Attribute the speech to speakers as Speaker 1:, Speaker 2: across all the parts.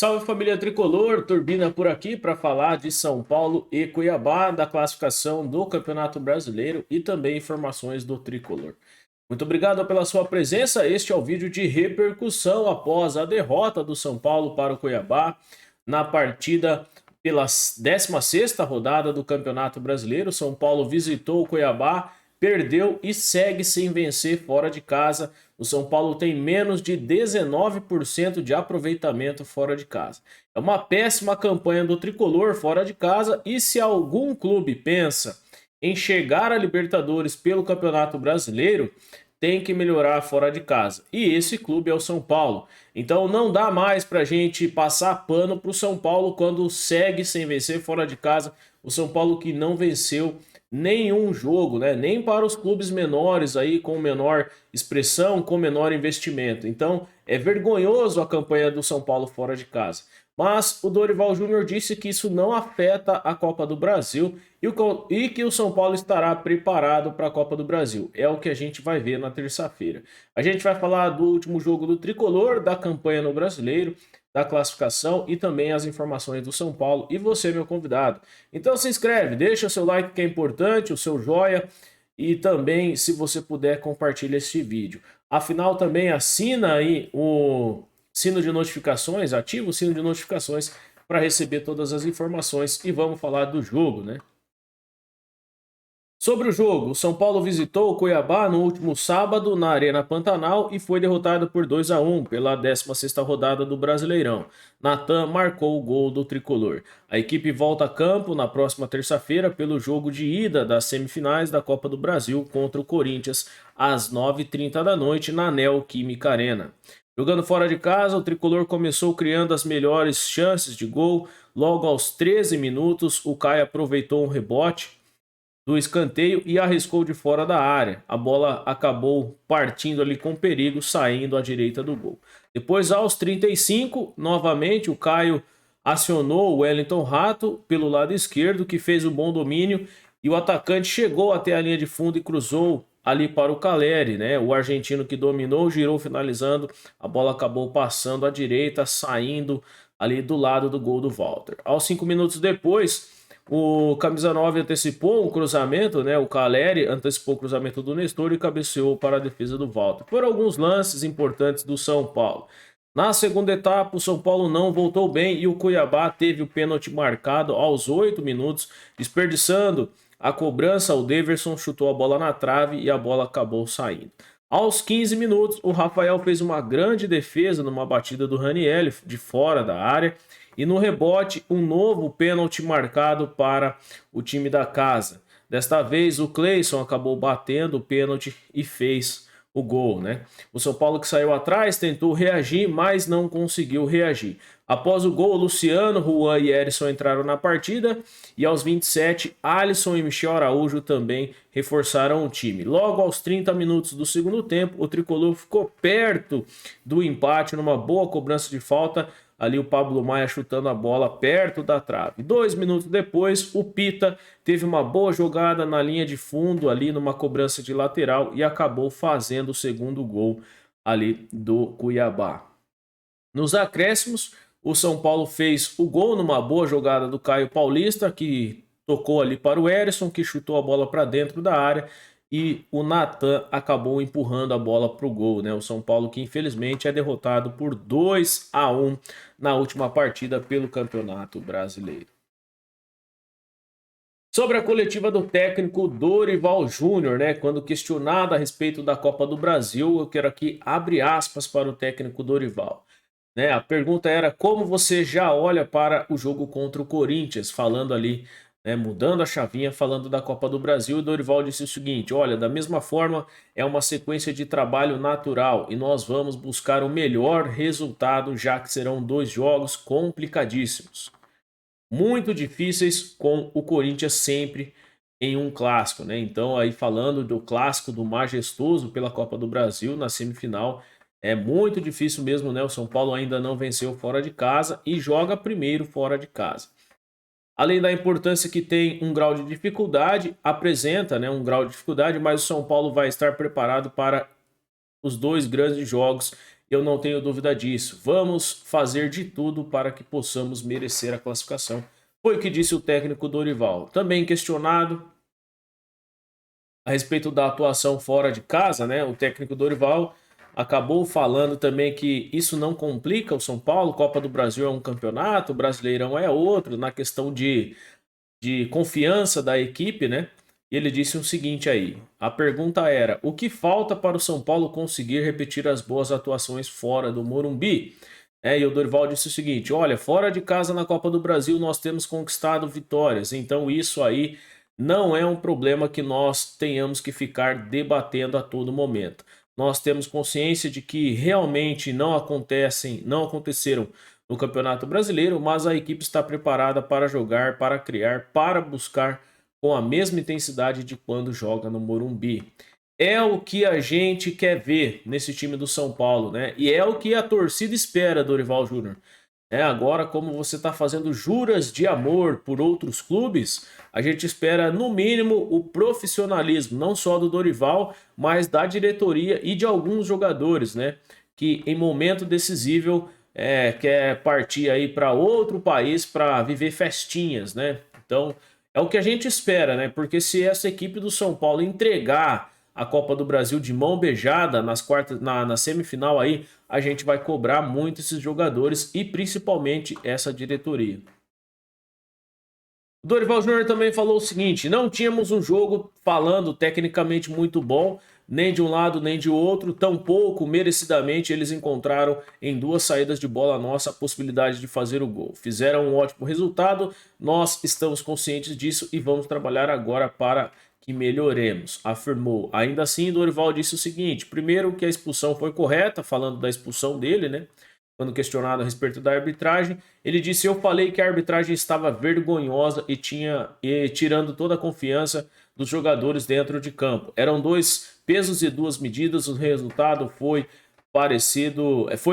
Speaker 1: Salve família tricolor, Turbina por aqui para falar de São Paulo e Cuiabá, da classificação do Campeonato Brasileiro e também informações do tricolor. Muito obrigado pela sua presença. Este é o vídeo de repercussão após a derrota do São Paulo para o Cuiabá na partida pela 16ª rodada do Campeonato Brasileiro. São Paulo visitou o Cuiabá, perdeu e segue sem vencer fora de casa. O São Paulo tem menos de 19% de aproveitamento fora de casa. É uma péssima campanha do tricolor fora de casa e se algum clube pensa em chegar a Libertadores pelo Campeonato Brasileiro, tem que melhorar fora de casa. E esse clube é o São Paulo. Então não dá mais pra gente passar pano pro São Paulo quando segue sem vencer fora de casa. O São Paulo que não venceu nenhum jogo, né? Nem para os clubes menores aí com menor expressão, com menor investimento. Então é vergonhoso a campanha do São Paulo fora de casa. Mas o Dorival Júnior disse que isso não afeta a Copa do Brasil e que o São Paulo estará preparado para a Copa do Brasil. É o que a gente vai ver na terça-feira. A gente vai falar do último jogo do Tricolor, da campanha no Brasileiro, da classificação e também as informações do São Paulo. E você, meu convidado. Então se inscreve, deixa seu like que é importante, o seu joia e também, se você puder, compartilha este vídeo. Afinal, também assina aí o sino de notificações, ativa o sino de notificações para receber todas as informações e vamos falar do jogo, né? Sobre o jogo, o São Paulo visitou o Cuiabá no último sábado na Arena Pantanal e foi derrotado por 2-1 pela 16ª rodada do Brasileirão. Natan marcou o gol do tricolor. A equipe volta a campo na próxima terça-feira pelo jogo de ida das semifinais da Copa do Brasil contra o Corinthians às 9h30 da noite na Neoquímica Arena. Jogando fora de casa, o tricolor começou criando as melhores chances de gol. Logo aos 13 minutos, o Caio aproveitou um rebote do escanteio e arriscou de fora da área. A bola acabou partindo ali com perigo, saindo à direita do gol. Depois, aos 35, novamente o Caio acionou o Wellington Rato pelo lado esquerdo, que fez um bom domínio e o atacante chegou até a linha de fundo e cruzou ali para o Caleri, né? O argentino que dominou, girou finalizando, a bola acabou passando à direita, saindo ali do lado do gol do Walter. Aos 5 minutos depois, o camisa 9 antecipou um cruzamento, né? O Caleri antecipou o cruzamento do Nestor e cabeceou para a defesa do Walter. Foram alguns lances importantes do São Paulo. Na segunda etapa, o São Paulo não voltou bem e o Cuiabá teve o pênalti marcado aos 8 minutos, desperdiçando a cobrança. O Daverson chutou a bola na trave e a bola acabou saindo. Aos 15 minutos, o Rafael fez uma grande defesa numa batida do Raniel de fora da área. E no rebote, um novo pênalti marcado para o time da casa. Desta vez, o Cleison acabou batendo o pênalti e fez o gol, né? O São Paulo que saiu atrás tentou reagir, mas não conseguiu reagir. Após o gol, Luciano, Juan e Erisson entraram na partida e aos 27, Alisson e Michel Araújo também reforçaram o time. Logo aos 30 minutos do segundo tempo, o tricolor ficou perto do empate numa boa cobrança de falta. Ali o Pablo Maia chutando a bola perto da trave. 2 minutos depois, o Pita teve uma boa jogada na linha de fundo ali numa cobrança de lateral e acabou fazendo o segundo gol ali do Cuiabá. Nos acréscimos, o São Paulo fez o gol numa boa jogada do Caio Paulista, que tocou ali para o Erisson, que chutou a bola para dentro da área. E o Natan acabou empurrando a bola para o gol, né? O São Paulo que infelizmente é derrotado por 2-1 na última partida pelo Campeonato Brasileiro. Sobre a coletiva do técnico Dorival Júnior, né? Quando questionado a respeito da Copa do Brasil, eu quero aqui abrir aspas para o técnico Dorival. Né? A pergunta era como você já olha para o jogo contra o Corinthians, falando ali, né, mudando a chavinha, falando da Copa do Brasil. O Dorival disse o seguinte: olha, da mesma forma é uma sequência de trabalho natural e nós vamos buscar o melhor resultado, já que serão 2 jogos complicadíssimos, muito difíceis, com o Corinthians sempre em um clássico, né? Então aí falando do clássico do majestoso pela Copa do Brasil na semifinal, é muito difícil mesmo, né? O São Paulo ainda não venceu fora de casa e joga primeiro fora de casa. Além da importância que tem um grau de dificuldade, apresenta, né, um grau de dificuldade, mas o São Paulo vai estar preparado para os 2 grandes jogos eu não tenho dúvida disso. Vamos fazer de tudo para que possamos merecer a classificação. Foi o que disse o técnico Dorival. Também questionado a respeito da atuação fora de casa, né? O técnico Dorival acabou falando também que isso não complica o São Paulo. Copa do Brasil é um campeonato, o Brasileirão é outro, na questão de confiança da equipe, né? E ele disse o seguinte aí: a pergunta era: o que falta para o São Paulo conseguir repetir as boas atuações fora do Morumbi? E o Dorival disse o seguinte: olha, fora de casa na Copa do Brasil nós temos conquistado vitórias, então isso aí não é um problema que nós tenhamos que ficar debatendo a todo momento. Nós temos consciência de que realmente não aconteceram no Campeonato Brasileiro, mas a equipe está preparada para jogar, para criar, para buscar com a mesma intensidade de quando joga no Morumbi. É o que a gente quer ver nesse time do São Paulo, né? E é o que a torcida espera, Dorival Júnior. Agora, como você está fazendo juras de amor por outros clubes, a gente espera, no mínimo, o profissionalismo, não só do Dorival, mas da diretoria e de alguns jogadores, né? Que em momento decisivo quer partir aí para outro país para viver festinhas, né? Então, é o que a gente espera, né? Porque se essa equipe do São Paulo entregar a Copa do Brasil de mão beijada nas quartas, na semifinal aí, a gente vai cobrar muito esses jogadores e principalmente essa diretoria. O Dorival Júnior também falou o seguinte: não tínhamos um jogo falando tecnicamente muito bom, nem de um lado nem de outro, tampouco merecidamente eles encontraram em duas saídas de bola nossa a possibilidade de fazer o gol. Fizeram um ótimo resultado, nós estamos conscientes disso e vamos trabalhar agora para que melhoremos, afirmou. Ainda assim, Dorival disse o seguinte: primeiro, que a expulsão foi correta, falando da expulsão dele, né? Quando questionado a respeito da arbitragem, ele disse: eu falei que a arbitragem estava vergonhosa e tirando toda a confiança dos jogadores dentro de campo. Eram dois pesos e duas medidas, o resultado foi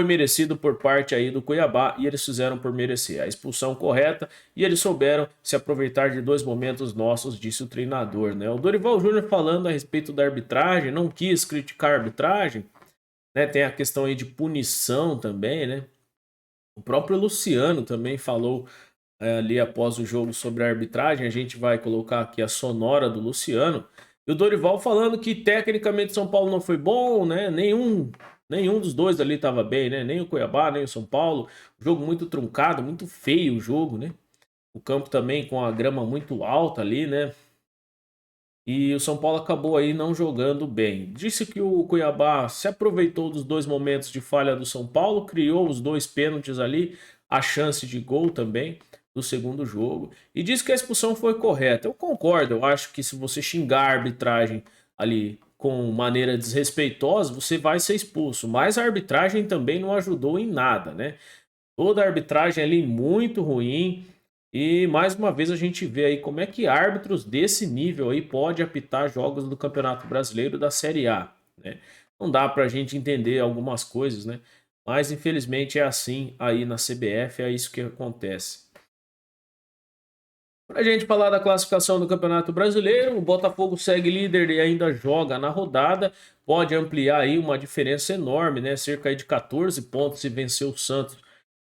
Speaker 1: merecido por parte aí do Cuiabá e eles fizeram por merecer a expulsão correta e eles souberam se aproveitar de dois momentos nossos, disse o treinador, né? O Dorival Júnior falando a respeito da arbitragem, não quis criticar a arbitragem, né? Tem a questão aí de punição também, né? O próprio Luciano também falou ali após o jogo sobre a arbitragem. A gente vai colocar aqui a sonora do Luciano. E o Dorival falando que tecnicamente São Paulo não foi bom, né? Nenhum dos dois ali estava bem, né? Nem o Cuiabá, nem o São Paulo. Jogo muito truncado, muito feio o jogo, né? O campo também com a grama muito alta ali, né? E o São Paulo acabou aí não jogando bem. Disse que o Cuiabá se aproveitou dos dois momentos de falha do São Paulo, criou os dois pênaltis ali, a chance de gol também do segundo jogo. E disse que a expulsão foi correta. Eu concordo, eu acho que se você xingar a arbitragem ali com maneira desrespeitosa, você vai ser expulso. Mas a arbitragem também não ajudou em nada, né? Toda a arbitragem ali muito ruim. E mais uma vez a gente vê aí como é que árbitros desse nível aí pode apitar jogos do Campeonato Brasileiro da Série A, né? Não dá pra gente entender algumas coisas, né? Mas infelizmente é assim aí na CBF, é isso que acontece. Pra gente falar da classificação do Campeonato Brasileiro, o Botafogo segue líder e ainda joga na rodada, pode ampliar aí uma diferença enorme, né? Cerca aí de 14 pontos se vencer o Santos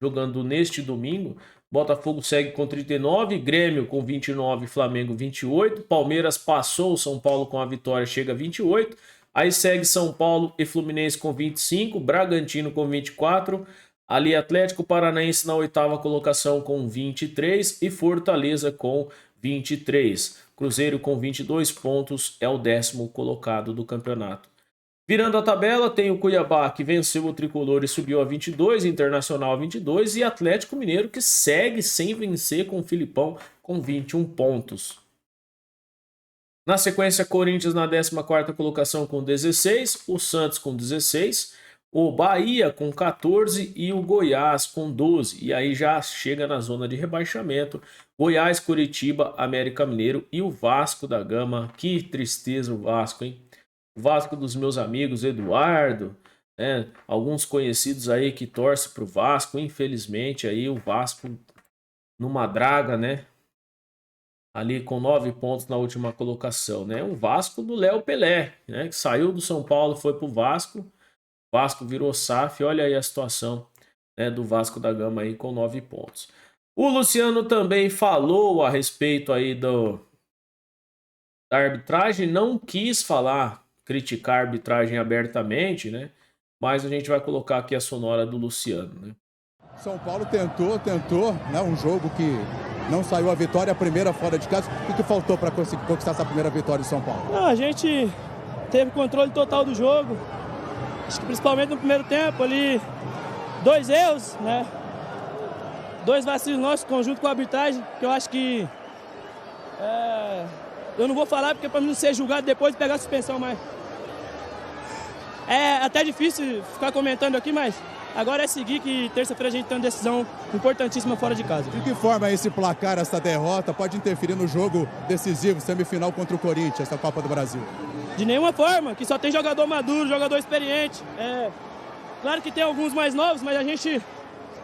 Speaker 1: jogando neste domingo. Botafogo segue com 39, Grêmio com 29, Flamengo 28, Palmeiras passou o São Paulo com a vitória, chega a 28. Aí segue São Paulo e Fluminense com 25, Bragantino com 24, ali Atlético Paranaense na oitava colocação com 23 e Fortaleza com 23. Cruzeiro com 22 pontos é o décimo colocado do campeonato. Virando a tabela, tem o Cuiabá que venceu o Tricolor e subiu a 22, Internacional a 22 e Atlético Mineiro que segue sem vencer com o Filipão com 21 pontos. Na sequência, Corinthians na 14ª colocação com 16, o Santos com 16, o Bahia com 14 e o Goiás com 12. E aí já chega na zona de rebaixamento, Goiás, Curitiba, América Mineiro e o Vasco da Gama. Que tristeza o Vasco, hein? O Vasco dos meus amigos, Eduardo, né? Alguns conhecidos aí que torcem para o Vasco, infelizmente aí o Vasco numa draga, né? Ali com 9 pontos na última colocação, né? O Vasco do Léo Pelé, né? Que saiu do São Paulo, foi pro Vasco Vasco virou SAF, olha aí a situação, né, do Vasco da Gama aí com 9 pontos. O Luciano também falou a respeito aí da arbitragem, não quis falar, criticar a arbitragem abertamente, né? Mas a gente vai colocar aqui a sonora do Luciano, né?
Speaker 2: São Paulo tentou, né? Um jogo que não saiu a vitória, a primeira fora de casa. O que faltou para conseguir conquistar essa primeira vitória em São Paulo?
Speaker 3: Não, a gente teve controle total do jogo. Acho que principalmente no primeiro tempo ali, 2 erros, né? 2 vacilos nossos, conjunto com a arbitragem, que eu acho que eu não vou falar porque para não ser julgado depois e pegar a suspensão, mas é até difícil ficar comentando aqui, mas agora é seguir, que terça-feira a gente tem uma decisão importantíssima fora de casa.
Speaker 2: De que forma esse placar, essa derrota, pode interferir no jogo decisivo, semifinal contra o Corinthians, essa Copa do Brasil?
Speaker 3: De nenhuma forma, que só tem jogador maduro, jogador experiente. Claro que tem alguns mais novos, mas a gente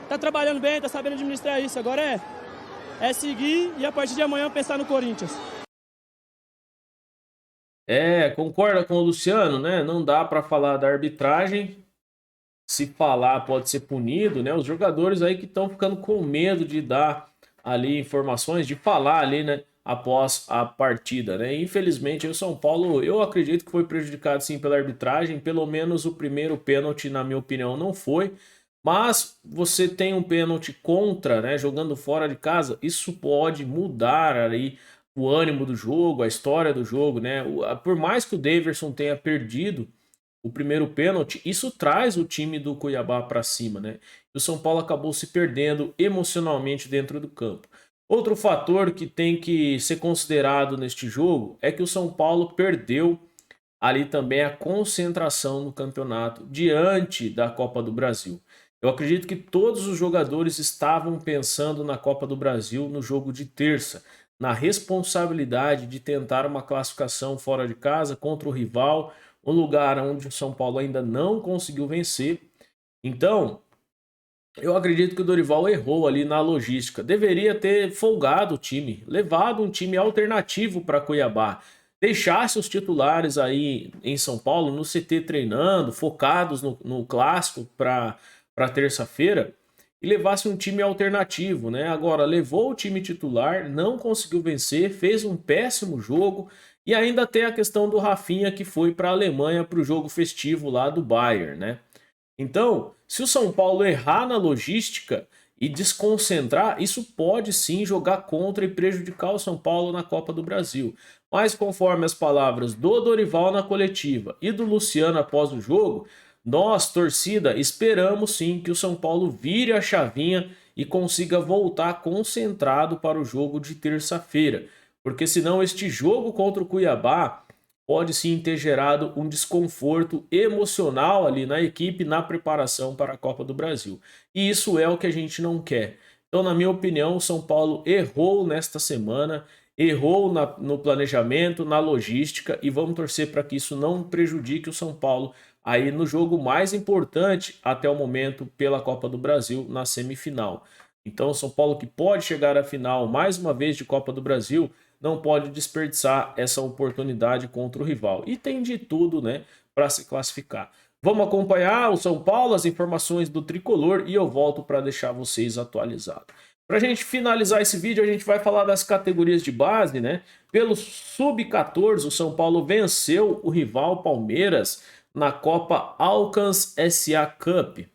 Speaker 3: tá trabalhando bem, tá sabendo administrar isso. Agora é seguir e a partir de amanhã pensar no Corinthians.
Speaker 1: Concorda com o Luciano, né? Não dá para falar da arbitragem. Se falar, pode ser punido, né? Os jogadores aí que estão ficando com medo de dar ali informações, de falar ali, né? Após a partida, né? Infelizmente, o São Paulo, eu acredito que foi prejudicado sim pela arbitragem. Pelo menos o primeiro pênalti, na minha opinião, não foi. Mas você tem um pênalti contra, né? Jogando fora de casa, isso pode mudar ali o ânimo do jogo, a história do jogo, né? Por mais que o Daverson tenha perdido o primeiro pênalti, isso traz o time do Cuiabá para cima, né? E o São Paulo acabou se perdendo emocionalmente dentro do campo. Outro fator que tem que ser considerado neste jogo é que o São Paulo perdeu ali também a concentração no campeonato diante da Copa do Brasil. Eu acredito que todos os jogadores estavam pensando na Copa do Brasil no jogo de terça, na responsabilidade de tentar uma classificação fora de casa contra o rival, um lugar onde o São Paulo ainda não conseguiu vencer. Então, eu acredito que o Dorival errou ali na logística. Deveria ter folgado o time, levado um time alternativo para Cuiabá. Deixasse os titulares aí em São Paulo no CT treinando, focados no clássico para terça-feira, e levasse um time alternativo, né? Agora, levou o time titular, não conseguiu vencer, fez um péssimo jogo, e ainda tem a questão do Rafinha, que foi para a Alemanha para o jogo festivo lá do Bayern, né? Então, se o São Paulo errar na logística e desconcentrar, isso pode sim jogar contra e prejudicar o São Paulo na Copa do Brasil. Mas conforme as palavras do Dorival na coletiva e do Luciano após o jogo, nós, torcida, esperamos sim que o São Paulo vire a chavinha e consiga voltar concentrado para o jogo de terça-feira. Porque senão este jogo contra o Cuiabá pode sim ter gerado um desconforto emocional ali na equipe na preparação para a Copa do Brasil. E isso é o que a gente não quer. Então, na minha opinião, o São Paulo errou nesta semana, errou no planejamento, na logística, e vamos torcer para que isso não prejudique o São Paulo aí no jogo mais importante até o momento pela Copa do Brasil na semifinal. Então, o São Paulo, que pode chegar à final mais uma vez de Copa do Brasil, não pode desperdiçar essa oportunidade contra o rival. E tem de tudo, né, para se classificar. Vamos acompanhar o São Paulo, as informações do Tricolor, e eu volto para deixar vocês atualizados. Para a gente finalizar esse vídeo, a gente vai falar das categorias de base, né? Pelo Sub-14, o São Paulo venceu o rival Palmeiras na Copa Alcance SA Cup.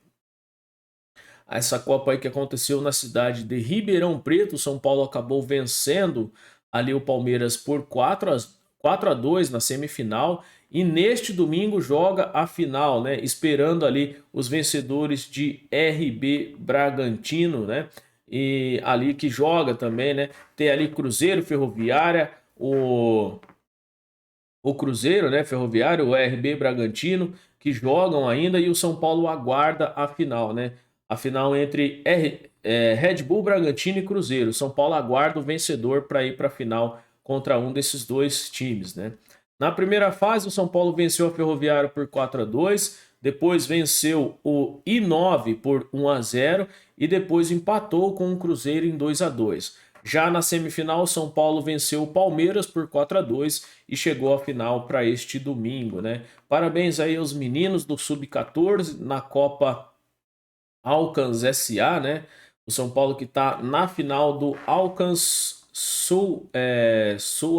Speaker 1: Essa Copa aí que aconteceu na cidade de Ribeirão Preto, o São Paulo acabou vencendo ali o Palmeiras por 4-2 na semifinal, e neste domingo joga a final, né? Esperando ali os vencedores de RB Bragantino, né? E ali que joga também, né? Tem ali Cruzeiro, Ferroviária, o Cruzeiro, né? Ferroviário, o RB Bragantino, que jogam ainda, e o São Paulo aguarda a final, né? A final entre Red Bull Bragantino e Cruzeiro. São Paulo aguarda o vencedor para ir para a final contra um desses dois times, né? Na primeira fase, o São Paulo venceu a Ferroviária por 4-2, depois venceu o I9 por 1-0 e depois empatou com o Cruzeiro em 2-2. Já na semifinal, o São Paulo venceu o Palmeiras por 4-2 e chegou à final para este domingo, né? Parabéns aí aos meninos do Sub-14 na Copa Alcans SA, né? O São Paulo que está na final do Alcans Sul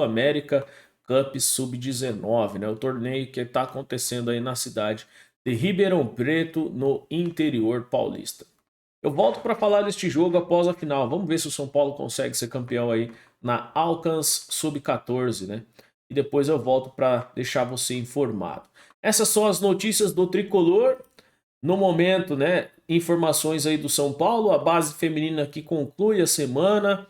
Speaker 1: América Cup Sub-19, né? O torneio que está acontecendo aí na cidade de Ribeirão Preto, no interior paulista. Eu volto para falar deste jogo após a final. Vamos ver se o São Paulo consegue ser campeão aí na Alcans Sub-14, né? E depois eu volto para deixar você informado. Essas são as notícias do Tricolor. No momento, né? Informações aí do São Paulo. A base feminina que conclui a semana.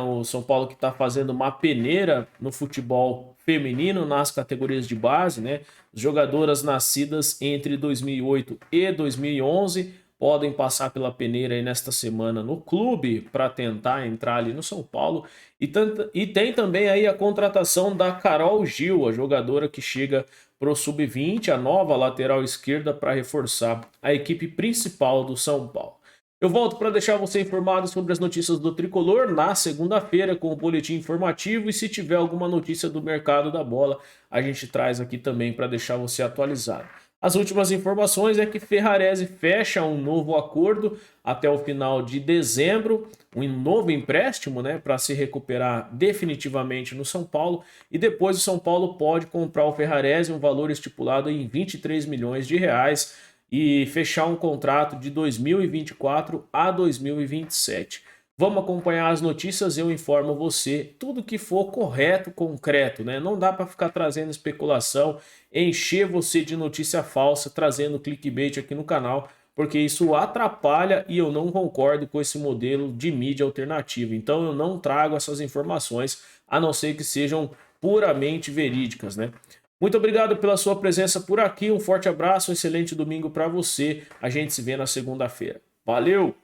Speaker 1: O São Paulo que está fazendo uma peneira no futebol feminino nas categorias de base, né? Jogadoras nascidas entre 2008 e 2011 podem passar pela peneira aí nesta semana no clube para tentar entrar ali no São Paulo. E tem também aí a contratação da Carol Gil, a jogadora que chega para o Sub-20, a nova lateral esquerda, para reforçar a equipe principal do São Paulo. Eu volto para deixar você informado sobre as notícias do Tricolor na segunda-feira com o boletim informativo, e se tiver alguma notícia do mercado da bola, a gente traz aqui também para deixar você atualizado. As últimas informações é que Ferrarese fecha um novo acordo até o final de dezembro, um novo empréstimo, né, para se recuperar definitivamente no São Paulo, e depois o São Paulo pode comprar o Ferrarese, um valor estipulado em 23 milhões de reais, e fechar um contrato de 2024 a 2027. Vamos acompanhar as notícias, eu informo você tudo que for correto, concreto, né? Não dá para ficar trazendo especulação, encher você de notícia falsa, trazendo clickbait aqui no canal, porque isso atrapalha e eu não concordo com esse modelo de mídia alternativa. Então eu não trago essas informações, a não ser que sejam puramente verídicas, né? Muito obrigado pela sua presença por aqui, um forte abraço, um excelente domingo para você. A gente se vê na segunda-feira. Valeu,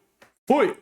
Speaker 1: fui!